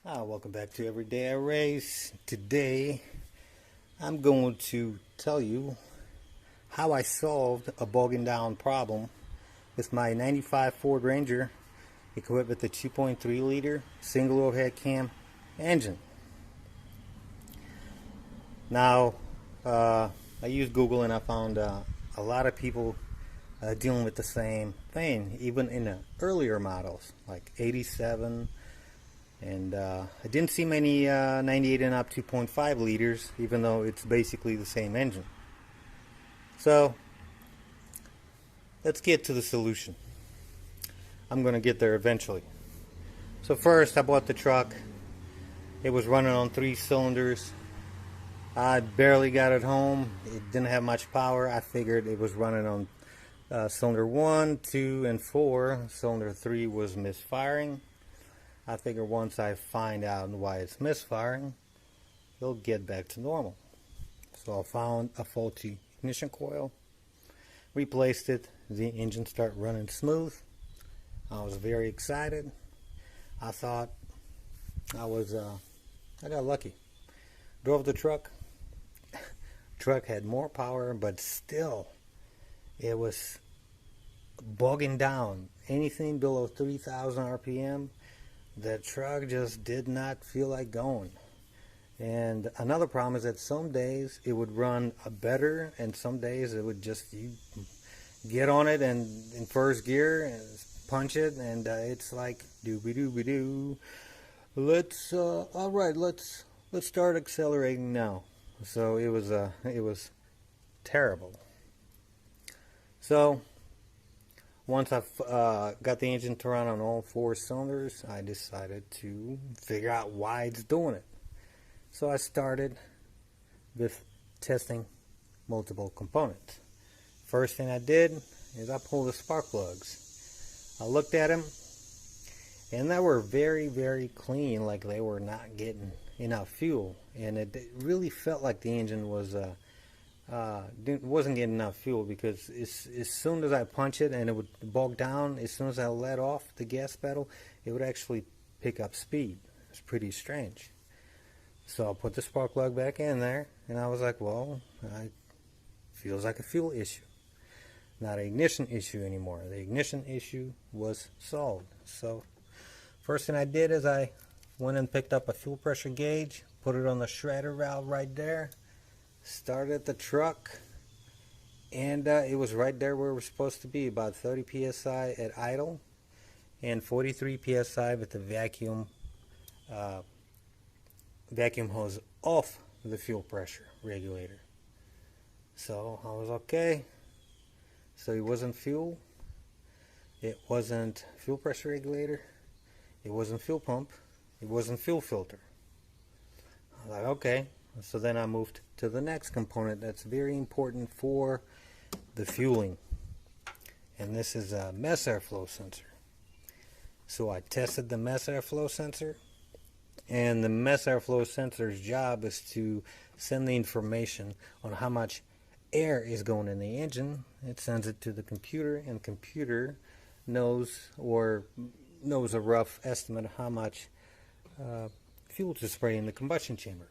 Welcome back to Everyday I Race. Today I'm going to tell you how I solved a bogging down problem with my 95 Ford Ranger equipped with a 2.3 liter single overhead cam engine. Now I used Google and I found a lot of people dealing with the same thing, even in the earlier models like 87. And I didn't see many 98 and up 2.5 liters, even though it's basically the same engine. So let's get to the solution. I'm going to get there eventually. So first I bought the truck. It was running on 3 cylinders. I barely got it home. It didn't have much power. I figured it was running on cylinder 1, 2, and 4. Cylinder 3 was misfiring. I figure once I find out why it's misfiring, it'll get back to normal. So I found a faulty ignition coil, replaced it, the engine started running smooth. I was very excited. I thought I got lucky. Drove the truck. Truck had more power, but still it was bogging down. Anything below 3,000 RPM, the truck just did not feel like going. And another problem is that some days it would run better, and some days it would just, you get on it and in first gear and punch it, and it's like doobie doobie doo. All right, let's start accelerating now. So it was terrible. So once I got the engine to run on all 4 cylinders, I decided to figure out why it's doing it. So I started with testing multiple components. First thing I did is I pulled the spark plugs. I looked at them, and they were very, very clean, like they were not getting enough fuel. And it really felt like the engine wasn't getting enough fuel, because as soon as I punch it and it would bog down, as soon as I let off the gas pedal, it would actually pick up speed. It's pretty strange. So I put the spark plug back in there, and I was like, well, it feels like a fuel issue, not an ignition issue anymore. The ignition issue was solved. So first thing I did is I went and picked up a fuel pressure gauge, put it on the shredder valve right there, started the truck, and it was right there where it was supposed to be, about 30 psi at idle and 43 psi with the vacuum hose off the fuel pressure regulator. So I was okay. So it wasn't fuel, it wasn't fuel pressure regulator, it wasn't fuel pump, it wasn't fuel filter. I was like, okay. So then I moved to the next component that's very important for the fueling, and this is a mass airflow sensor. So I tested the mass airflow sensor, and the mass airflow sensor's job is to send the information on how much air is going in the engine. It sends it to the computer, and the computer knows a rough estimate of how much fuel to spray in the combustion chamber.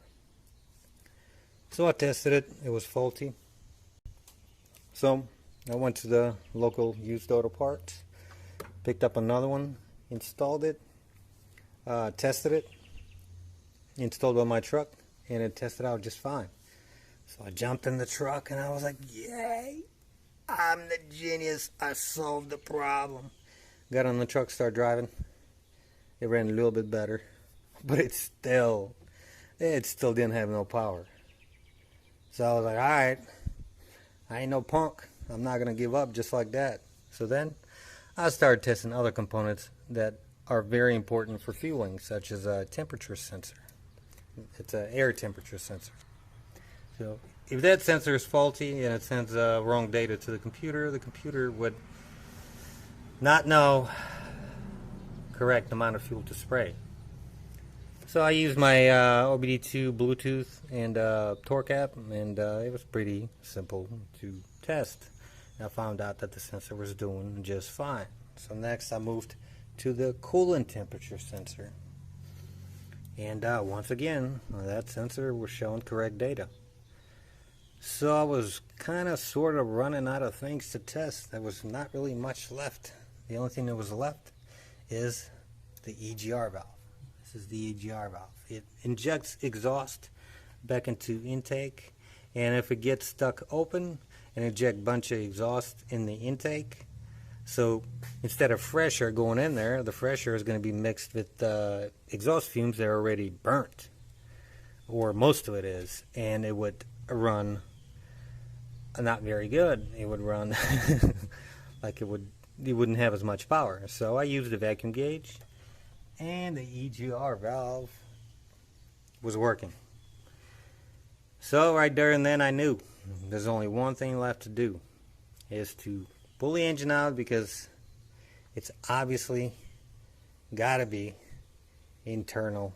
So I tested it. It was faulty. So I went to the local used auto parts, picked up another one, installed it, tested it, installed it on my truck, and it tested out just fine. So I jumped in the truck and I was like, yay, I'm the genius. I solved the problem. Got on the truck, started driving. It ran a little bit better, but it still didn't have no power. So I was like, alright, I ain't no punk. I'm not going to give up just like that. So then I started testing other components that are very important for fueling, such as a temperature sensor. It's an air temperature sensor. So if that sensor is faulty and it sends wrong data to the computer would not know correct amount of fuel to spray. So I used my OBD2 Bluetooth and torque app, and it was pretty simple to test. I found out that the sensor was doing just fine. So next I moved to the coolant temperature sensor. And once again, that sensor was showing correct data. So I was kind of sort of running out of things to test. There was not really much left. The only thing that was left is the EGR valve. This is the EGR valve. It injects exhaust back into intake, and if it gets stuck open, and inject a bunch of exhaust in the intake. So instead of fresh air going in there, the fresh air is going to be mixed with exhaust fumes that are already burnt, or most of it is, and it would run not very good. It would run like you wouldn't have as much power. So I used the vacuum gauge, and the EGR valve was working. So right there and then I knew there's only one thing left to do, is to pull the engine out, because it's obviously got to be internal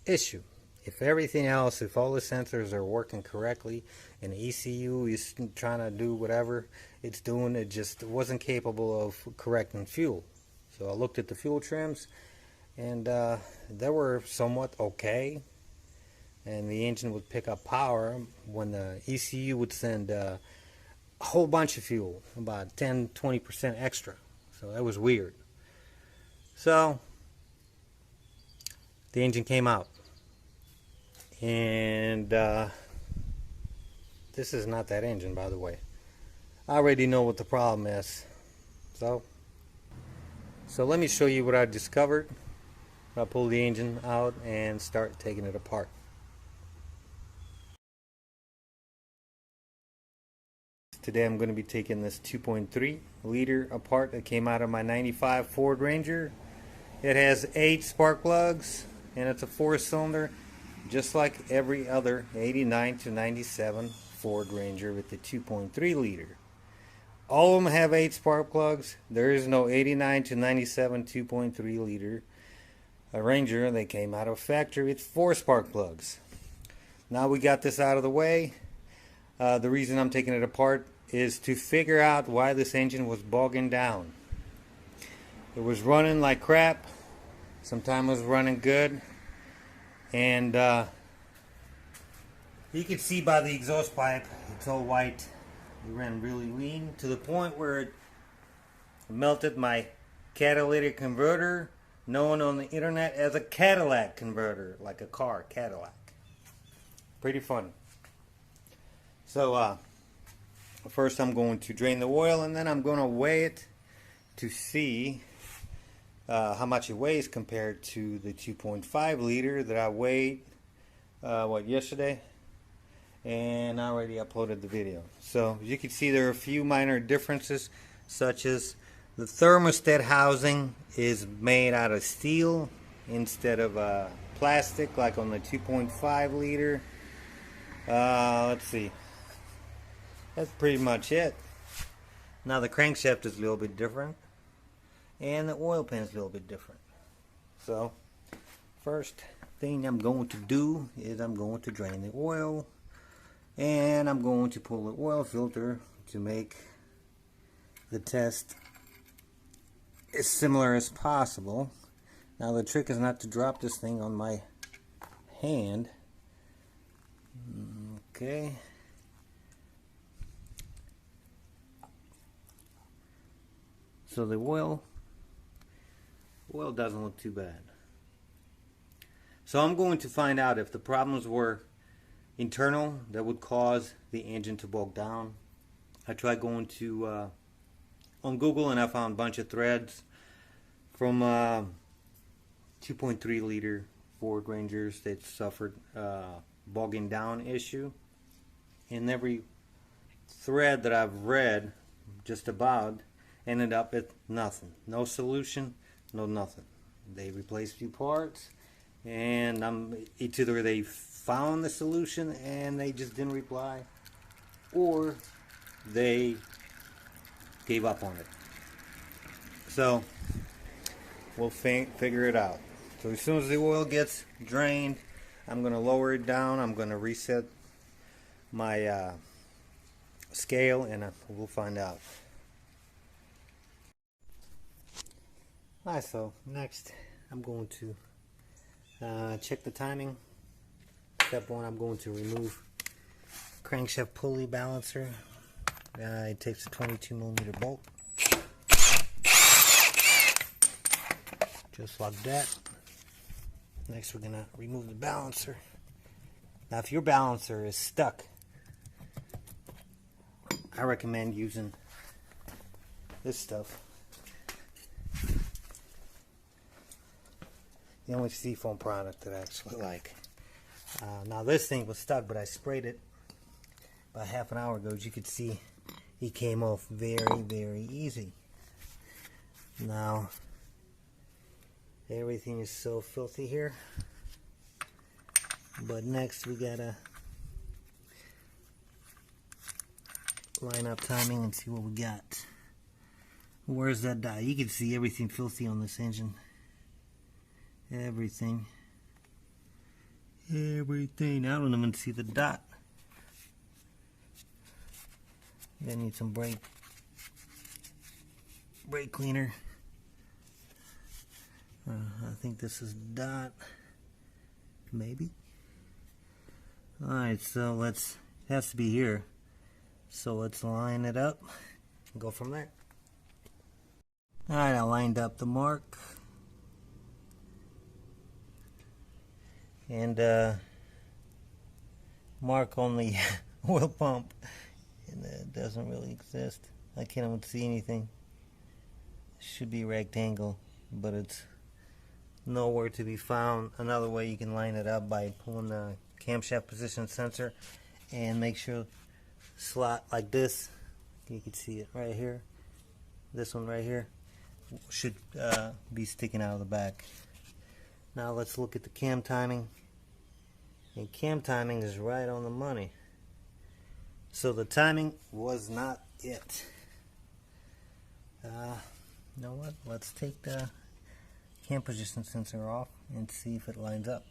issue. If everything else, if all the sensors are working correctly and the ECU is trying to do whatever it's doing, it just wasn't capable of correcting fuel. So I looked at the fuel trims, and they were somewhat okay, and the engine would pick up power when the ECU would send a whole bunch of fuel, about 10-20% extra. So that was weird. So the engine came out, and this is not that engine, by the way. I already know what the problem is. So let me show you what I discovered. I'll pull the engine out and start taking it apart. Today I'm going to be taking this 2.3 liter apart that came out of my 95 Ford Ranger. It has 8 spark plugs, and it's a 4-cylinder, just like every other 89 to 97 Ford Ranger with the 2.3 liter. All of them have 8 spark plugs. There is no 89 to 97 2.3 liter Ranger. They came out of factory with 4 spark plugs. Now we got this out of the way. The reason I'm taking it apart is to figure out why this engine was bogging down. It was running like crap. Sometimes it was running good. And you can see by the exhaust pipe, it's all white. It ran really lean to the point where it melted my catalytic converter, known on the internet as a Cadillac converter, like a car, Cadillac. Pretty funny. So first I'm going to drain the oil, and then I'm going to weigh it to see how much it weighs compared to the 2.5 liter that I weighed yesterday, and I already uploaded the video. So as you can see, there are a few minor differences, such as the thermostat housing is made out of steel instead of plastic like on the 2.5 liter. Let's see. That's pretty much it. Now the crankshaft is a little bit different, and the oil pan is a little bit different. So first thing I'm going to do is I'm going to drain the oil, and I'm going to pull the oil filter to make the test as similar as possible. Now the trick is not to drop this thing on my hand. Okay. So the oil doesn't look too bad. So I'm going to find out if the problems were internal that would cause the engine to bog down. I tried going to on Google, and I found a bunch of threads from 2.3 liter Ford Rangers that suffered bogging down issue. And every thread that I've read just about ended up with nothing. No solution, no nothing. They replaced a few parts, and it's either they found the solution and they just didn't reply, or they gave up on it. So we'll figure it out. So as soon as the oil gets drained, I'm going to lower it down. I'm going to reset my scale, and we'll find out. Alright, so next I'm going to Check the timing. Step 1, I'm going to remove crankshaft pulley balancer. It takes a 22mm bolt. Just like that. Next we're going to remove the balancer. Now if your balancer is stuck, I recommend using this stuff. The only seafoam product that I actually like. Now this thing was stuck, but I sprayed it about half an hour ago. As you can see, it came off very, very easy. Now everything is so filthy here. But next we gotta line up timing and see what we got. Where's that dye? You can see everything filthy on this engine. Everything. Everything. I don't even see the dot. I need some brake cleaner. I think this is dot. Maybe. Alright, so it has to be here. So let's line it up and go from there. Alright, I lined up the mark. And mark on the oil pump. And it doesn't really exist. I can't even see anything. It should be rectangle, but it's nowhere to be found. Another way you can line it up by pulling the camshaft position sensor and make sure slot like this. You can see it right here. This one right here should be sticking out of the back. Now let's look at the cam timing. And cam timing is right on the money. So the timing was not it. You know what? Let's take the cam position sensor off and see if it lines up.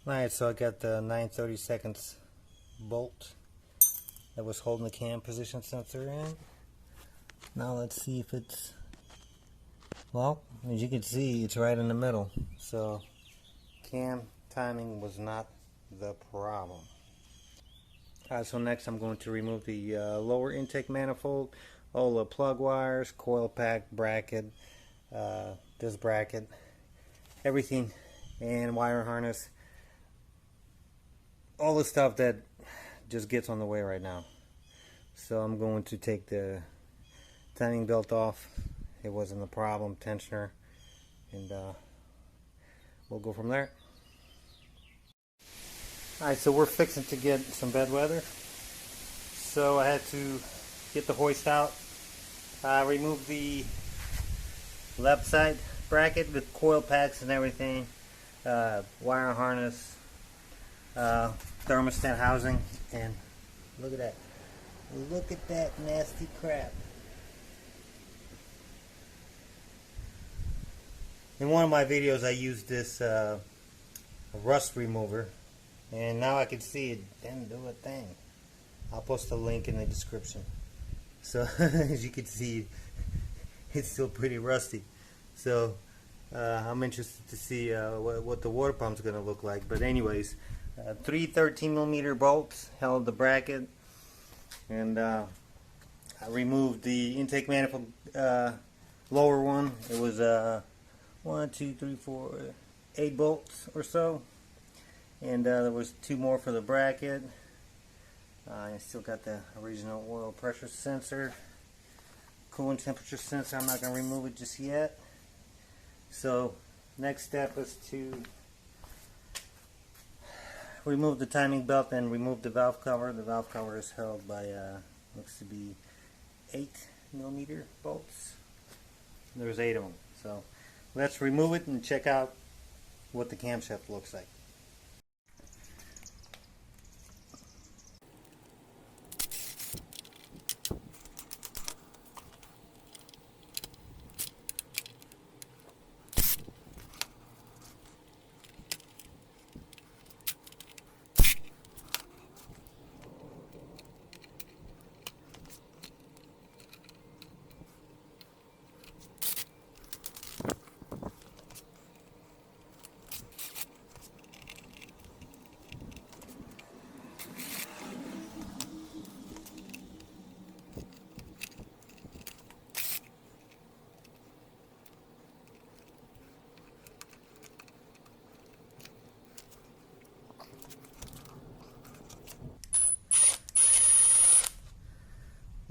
Alright, so I got the 9/32 bolt that was holding the cam position sensor in. Now let's see if it's, well, as you can see, it's right in the middle. So cam timing was not the problem. Alright, so next I'm going to remove the lower intake manifold, all the plug wires, coil pack, bracket, this bracket, everything, and wire harness. All the stuff that just gets on the way right now. So I'm going to take the timing belt off. It wasn't a problem, tensioner, and we'll go from there. Alright, so we're fixing to get some bad weather. So I had to get the hoist out. Remove the left side bracket with coil packs and everything, wire harness, thermostat housing, and look at that. Look at that nasty crap. In one of my videos I used this rust remover, and now I can see it didn't do a thing. I'll post a link in the description. So as you can see, it's still pretty rusty. So I'm interested to see what the water pump's going to look like. But anyways, 3 13mm bolts held the bracket, and I removed the intake manifold lower one. It was 1, 2, 3, 4, 8 bolts or so, and there was 2 more for the bracket. I still got the original oil pressure sensor, coolant temperature sensor. I'm not going to remove it just yet. So next step is to remove the timing belt and remove the valve cover. The valve cover is held by looks to be 8mm bolts. There's 8 of them. So let's remove it and check out what the camshaft looks like.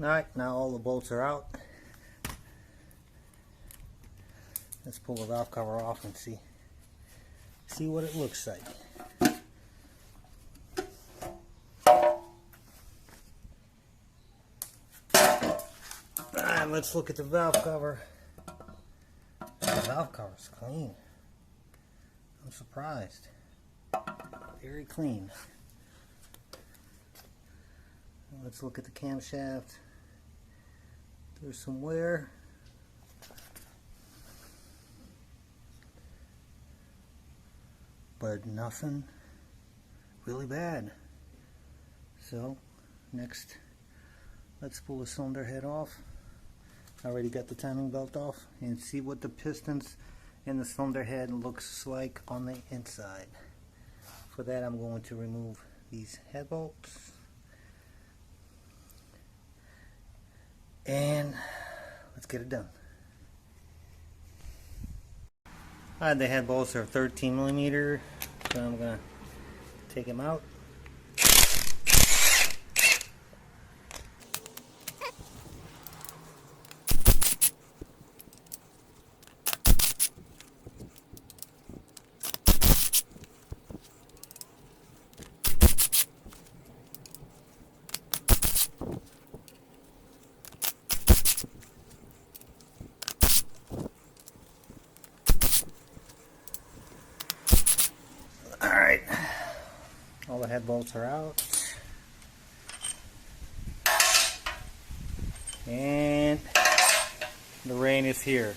Alright, now all the bolts are out. Let's pull the valve cover off and see what it looks like. Alright, let's look at the valve cover. The valve cover's clean. I'm surprised. Very clean. Let's look at the camshaft. There's some wear. But nothing really bad. So, next, let's pull the cylinder head off. I already got the timing belt off, and see what the pistons in the cylinder head looks like on the inside. For that, I'm going to remove these head bolts. And let's get it done. Alright, the head bolts are 13 millimeter, so I'm going to take them out. Alright, all the head bolts are out, and the rain is here.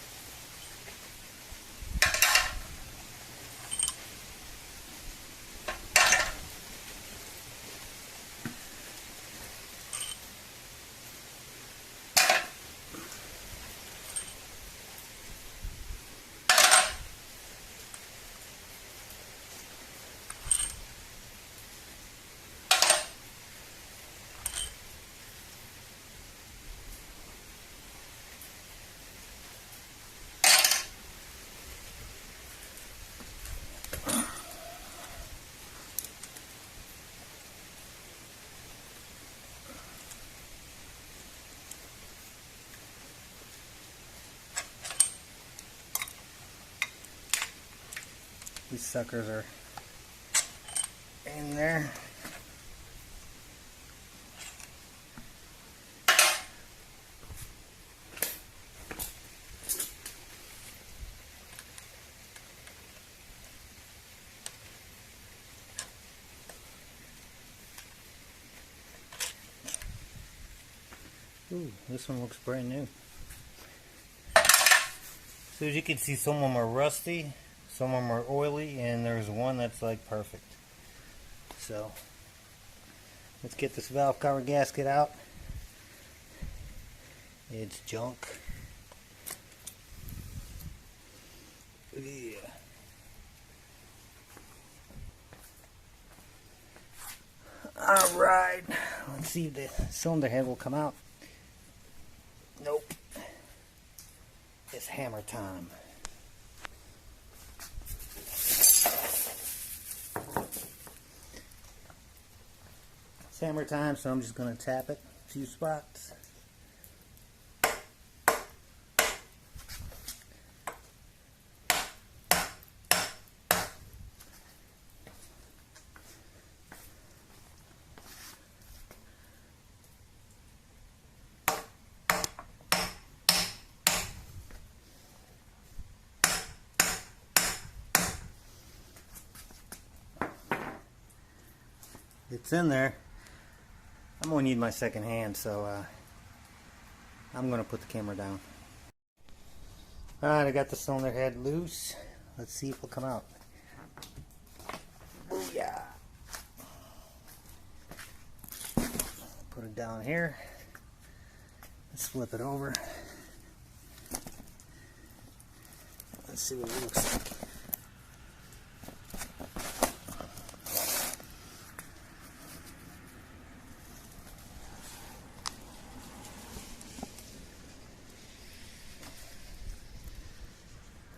These suckers are in there. Ooh, this one looks brand new. So as you can see, some of them are rusty, some of them are oily, and there's one that's like perfect. So let's get this valve cover gasket out. It's junk. Yeah. Alright, let's see if the cylinder head will come out. Nope. It's hammer time. It's hammer time, so I'm just going to tap it a few spots. It's in there. I'm going to need my second hand, so I'm going to put the camera down. Alright, I got the cylinder head loose. Let's see if it'll come out. Booyah! Put it down here. Let's flip it over. Let's see what it looks like.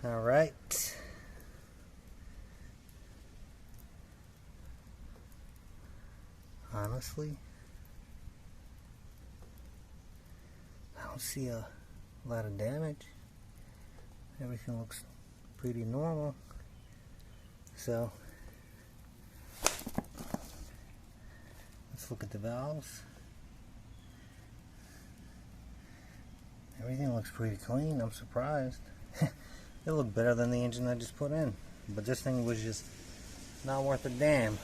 All right. Honestly, don't see a lot of damage. Everything looks pretty normal. So let's look at the valves. Everything looks pretty clean. I'm surprised. It looked better than the engine I just put in. But this thing was just not worth a damn.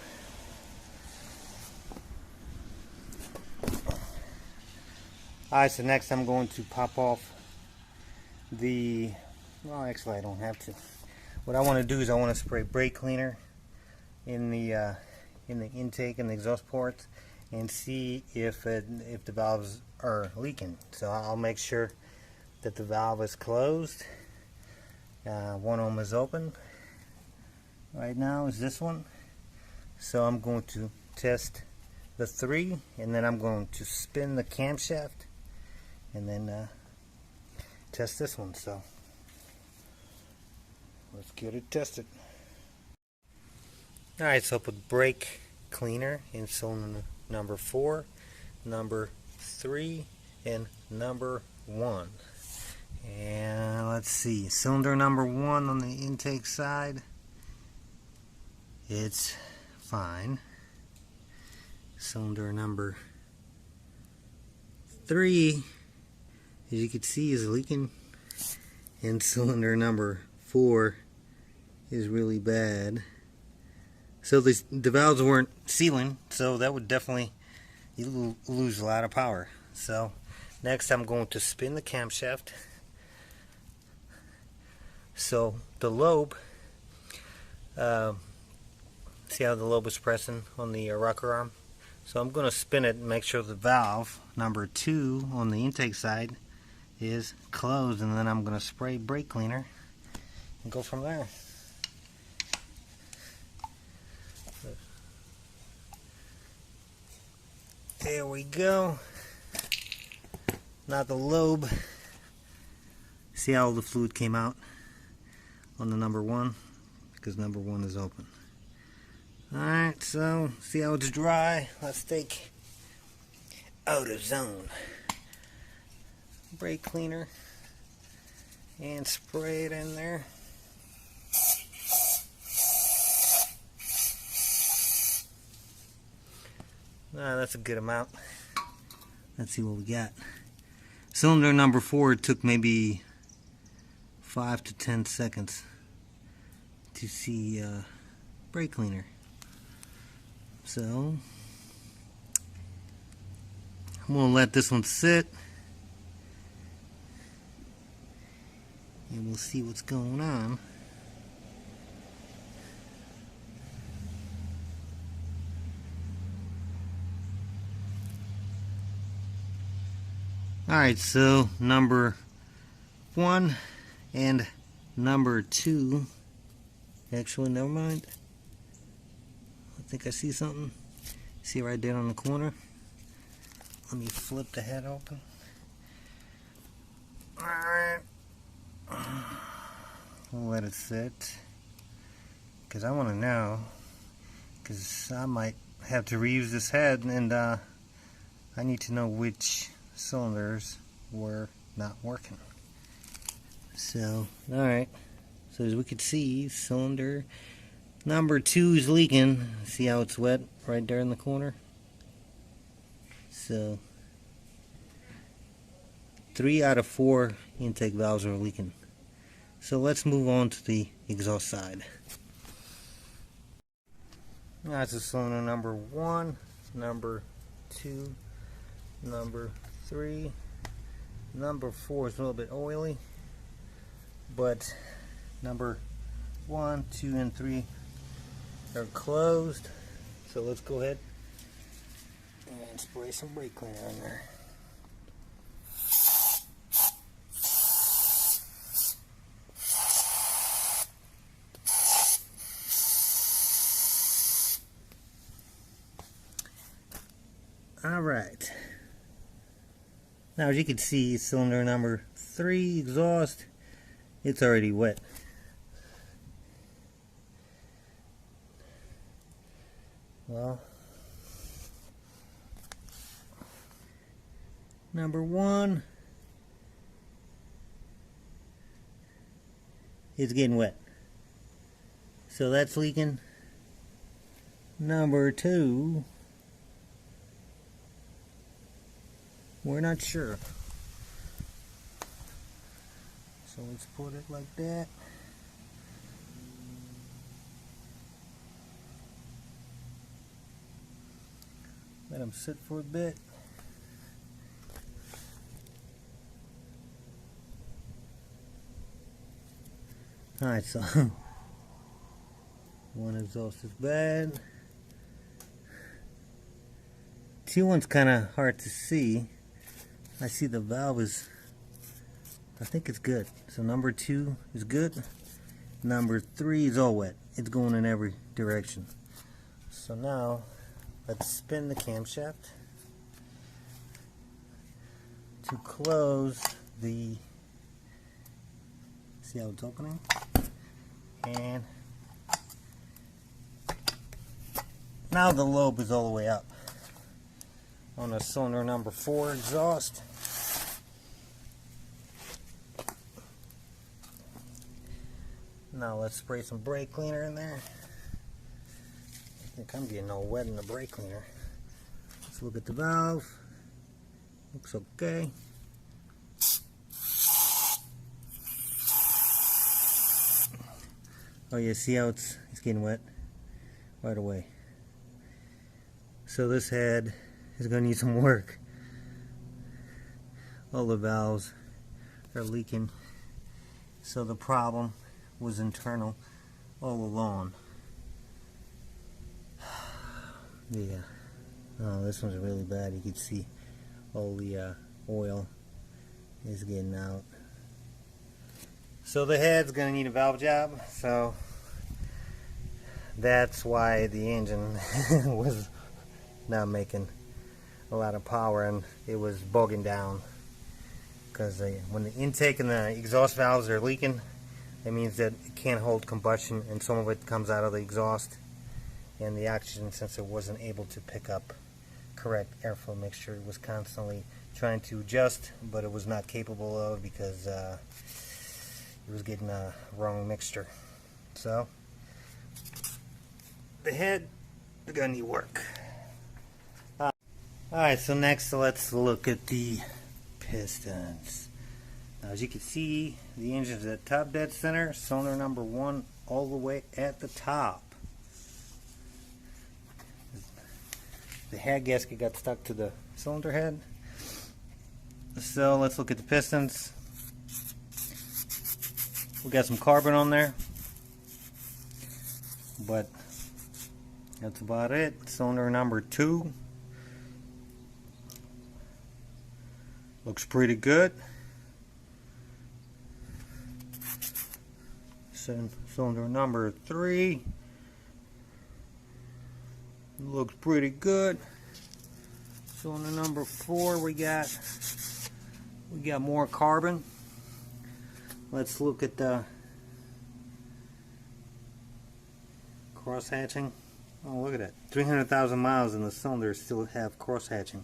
Alright, so next I'm going to pop off the, well, actually I don't have to. What I want to do is I want to spray brake cleaner in the intake and the exhaust ports and see if the valves are leaking. So I'll make sure that the valve is closed. One of them is open. Right now is this one. So I'm going to test the 3, and then I'm going to spin the camshaft and then test this one. So let's get it tested. Alright, so I put brake cleaner in cylinder number 4, number 3, and number 1. And let's see, cylinder number 1 on the intake side, it's fine. Cylinder number 3, as you can see, is leaking, and cylinder number 4 is really bad. So the valves weren't sealing, so that would definitely, you lose a lot of power. So next I'm going to spin the camshaft. So the lobe, see how the lobe is pressing on the rocker arm? So I'm going to spin it and make sure the valve number 2 on the intake side is closed, and then I'm going to spray brake cleaner and go from there. There we go. Now the lobe, see how all the fluid came out on the number 1, because number 1 is open. Alright, so see how it's dry. Let's take out of zone brake cleaner and spray it in there. That's a good amount. Let's see what we got. Cylinder number 4 took maybe 5 to 10 seconds to see brake cleaner. So I'm going to let this one sit and we'll see what's going on. Alright, so number 1 and number 2, actually never mind, I think I see something. See right there on the corner? Let me flip the head open. Alright, we'll let it sit, because I want to know, because I might have to reuse this head, and I need to know which cylinders were not working. So, alright, so as we can see, cylinder number 2 is leaking. See how it's wet right there in the corner? So 3 out of 4 intake valves are leaking. So let's move on to the exhaust side. That's a cylinder number 1, number 2, number 3, number 4 is a little bit oily, but number 1, 2, and 3 are closed. So let's go ahead and spray some brake cleaner in there. Alright, now as you can see, cylinder number 3 exhaust, it's already wet. Well, number 1 is getting wet. So that's leaking. Number 2, we're not sure. So let's put it like that. Let them sit for a bit. Alright, so one exhaust is bad. Two one's kind of hard to see. I see the valve is, I think it's good. So number 2 is good. Number 3 is all wet. It's going in every direction. So now let's spin the camshaft to close the, see how it's opening? And now the lobe is all the way up on the cylinder number 4 exhaust. Now let's spray some brake cleaner in there. I think I'm getting all wet in the brake cleaner. Let's look at the valve. Looks okay. Oh yeah, see how it's getting wet right away. So this head is going to need some work. All the valves are leaking. So the problem was internal all along. Yeah. Oh, this one's really bad. You can see all the oil is getting out. So the head's going to need a valve job, so that's why the engine was not making a lot of power and it was bogging down. Because when the intake and the exhaust valves are leaking, it means that it can't hold combustion and some of it comes out of the exhaust, and the oxygen sensor wasn't able to pick up correct airflow mixture. It was constantly trying to adjust, but it was not capable of because it was getting a wrong mixture. So the head is gonna need work. Alright, so next let's look at the pistons. Now, as you can see, the engine's at top dead center, cylinder number 1 all the way at the top. The head gasket got stuck to the cylinder head. So let's look at the pistons. We got some carbon on there, but that's about it. Cylinder number 2 looks pretty good. Cylinder number 3 looks pretty good. Cylinder number 4, we got more carbon. Let's look at the cross hatching. Oh, look at that. 300,000 miles and the cylinders still have cross hatching.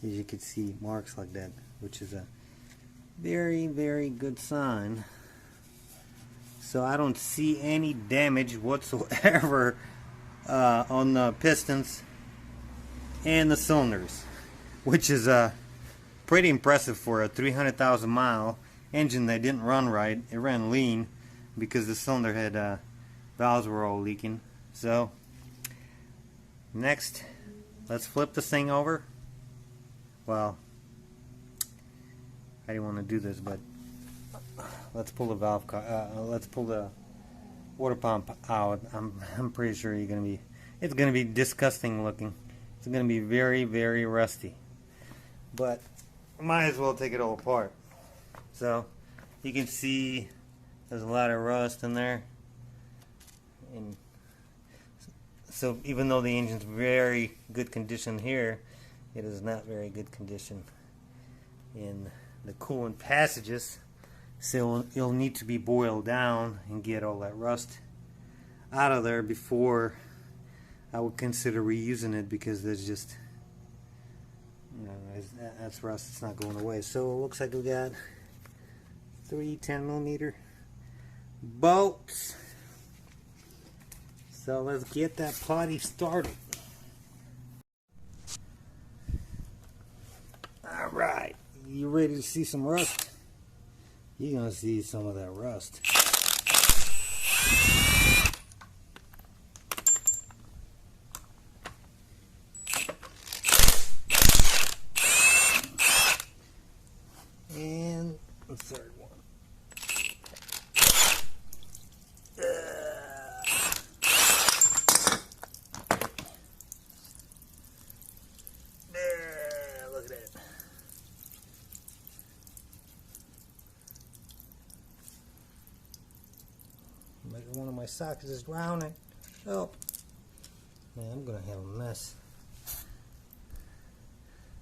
As you can see, marks like that, which is a very, very good sign. So I don't see any damage whatsoever on the pistons and the cylinders, which is pretty impressive for a 300,000 mile engine that didn't run right. It ran lean because the cylinder head valves were all leaking. So next, let's flip this thing over. Well, I didn't want to do this, but let's pull the valve. Let's pull the water pump out. I'm pretty sure it's gonna be disgusting looking. It's gonna be very, very rusty. But might as well take it all apart. So you can see there's a lot of rust in there, and so even though the engine's very good condition here, it is not very good condition in the coolant passages. So it'll need to be boiled down and get all that rust out of there before I would consider reusing it, because there's just, that's rust. It's not going away. So it looks like we got 3 10mm bolts. So let's get that party started. Alright, you ready to see some rust? You're gonna see some of that rust. And the third one. There, look at that. Maybe one of my sockets is drowning. Oh, man, I'm gonna have a mess.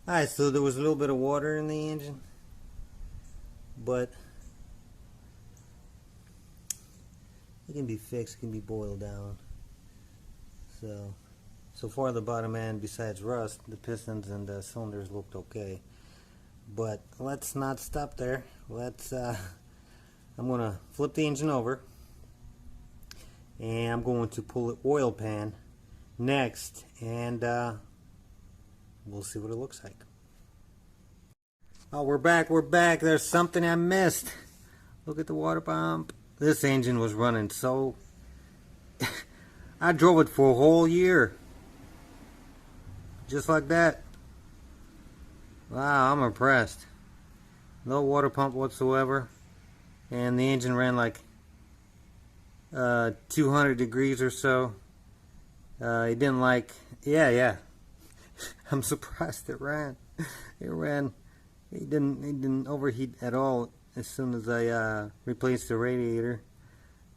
Alright, so there was a little bit of water in the engine, but it can be fixed, it can be boiled down. So far the bottom end, besides rust, the pistons and the cylinders looked okay. But let's not stop there. I'm gonna flip the engine over, and I'm going to pull the oil pan next, and we'll see what it looks like. Oh, we're back. There's something I missed. Look at the water pump. This engine was running so... I drove it for a whole year. Just like that. Wow, I'm impressed. No water pump whatsoever. And the engine ran like 200 degrees or so. It didn't like... Yeah. I'm surprised it ran. It didn't overheat at all. As soon as I replaced the radiator,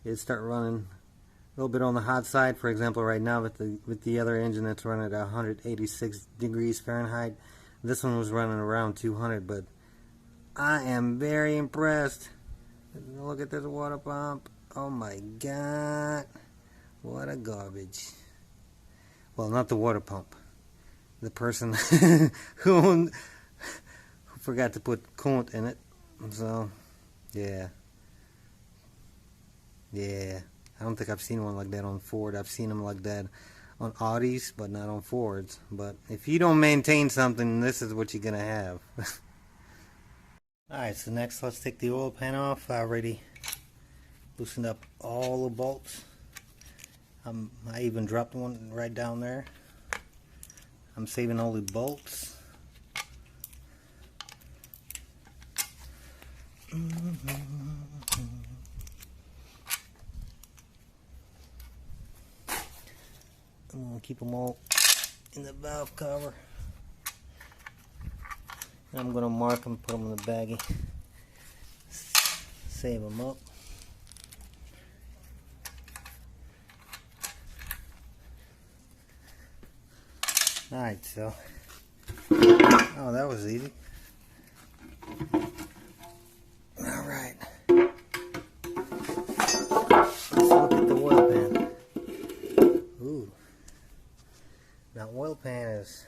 it started running a little bit on the hot side. For example, right now with the other engine, that's running at 186 degrees Fahrenheit. This one was running around 200. But I am very impressed. Look at this water pump. Oh my God, what a garbage. Well, not the water pump. The person who forgot to put coolant in it. So, yeah. I don't think I've seen one like that on Ford. I've seen them like that on Audis, but not on Fords. But if you don't maintain something, this is what you're gonna have. Alright, so next let's take the oil pan off. I already loosened up all the bolts. I even dropped one right down there. I'm saving all the bolts. I'm going to keep them all in the valve cover. I'm going to mark them, put them in the baggie, save them up. Alright, so, oh, that was easy. Alright, let's look at the oil pan. Ooh, now oil pan is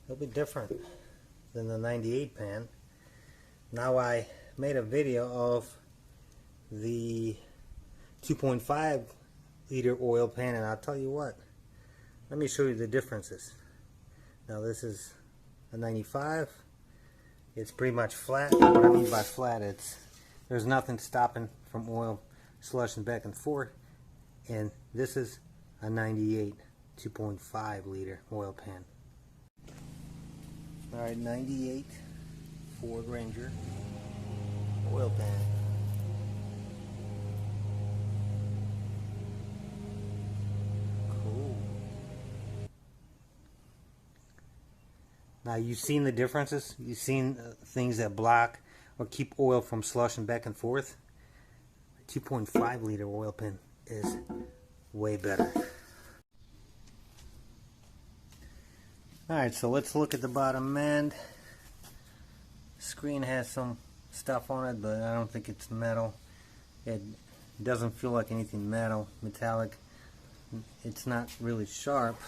a little bit different than the 98 pan. Now I made a video of the 2.5 liter oil pan, and I'll tell you what, let me show you the differences. Now this is a 95. It's pretty much flat. What I mean by flat, there's nothing stopping from oil slushing back and forth. And this is a 98 2.5 liter oil pan. Alright, 98 Ford Ranger oil pan. Cool. Now you've seen the differences. You've seen things that block or keep oil from slushing back and forth. 2.5 liter oil pan is way better. Alright, so let's look at the bottom end. Screen has some stuff on it, but I don't think it's metal. It doesn't feel like anything metallic. It's not really sharp.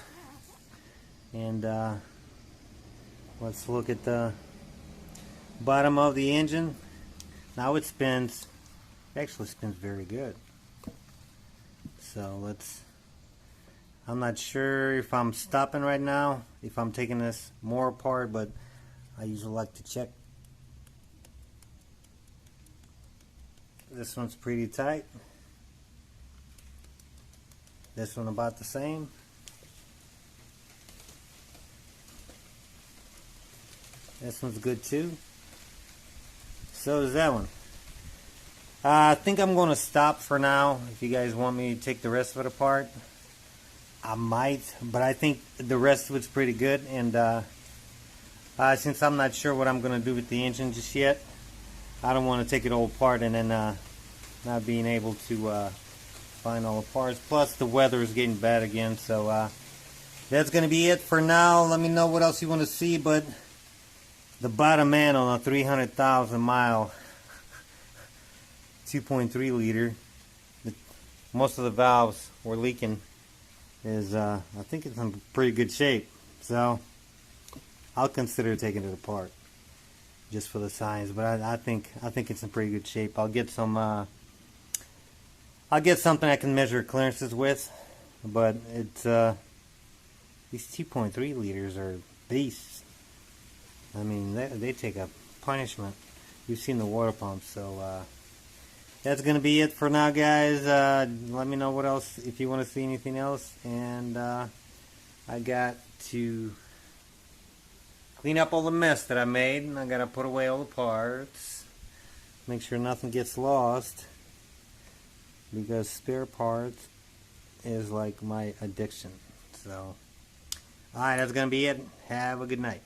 And let's look at the bottom of the engine. Now it spins It actually spins very good. So I'm not sure if I'm stopping right now, if I'm taking this more apart, but I usually like to check. This one's pretty tight. This one about the same. This one's good too. So is that one. I think I'm going to stop for now. If you guys want me to take the rest of it apart, I might, but I think the rest of it's pretty good. And since I'm not sure what I'm going to do with the engine just yet, I don't want to take it all apart and then not being able to find all the parts. Plus the weather is getting bad again, so that's going to be it for now. Let me know what else you want to see, but the bottom end on a 300,000 mile 2.3 liter, most of the valves were leaking, is I think it's in pretty good shape. So I'll consider taking it apart just for the signs, but I think it's in pretty good shape. I'll get something I can measure clearances with, but it's these 2.3 liters are beasts. I mean, they take a punishment. You've seen the water pumps, so that's gonna be it for now, guys. Let me know what else, if you want to see anything else. And I got to clean up all the mess that I made, and I gotta put away all the parts, make sure nothing gets lost, because spare parts is like my addiction. So alright, that's gonna be it. Have a good night.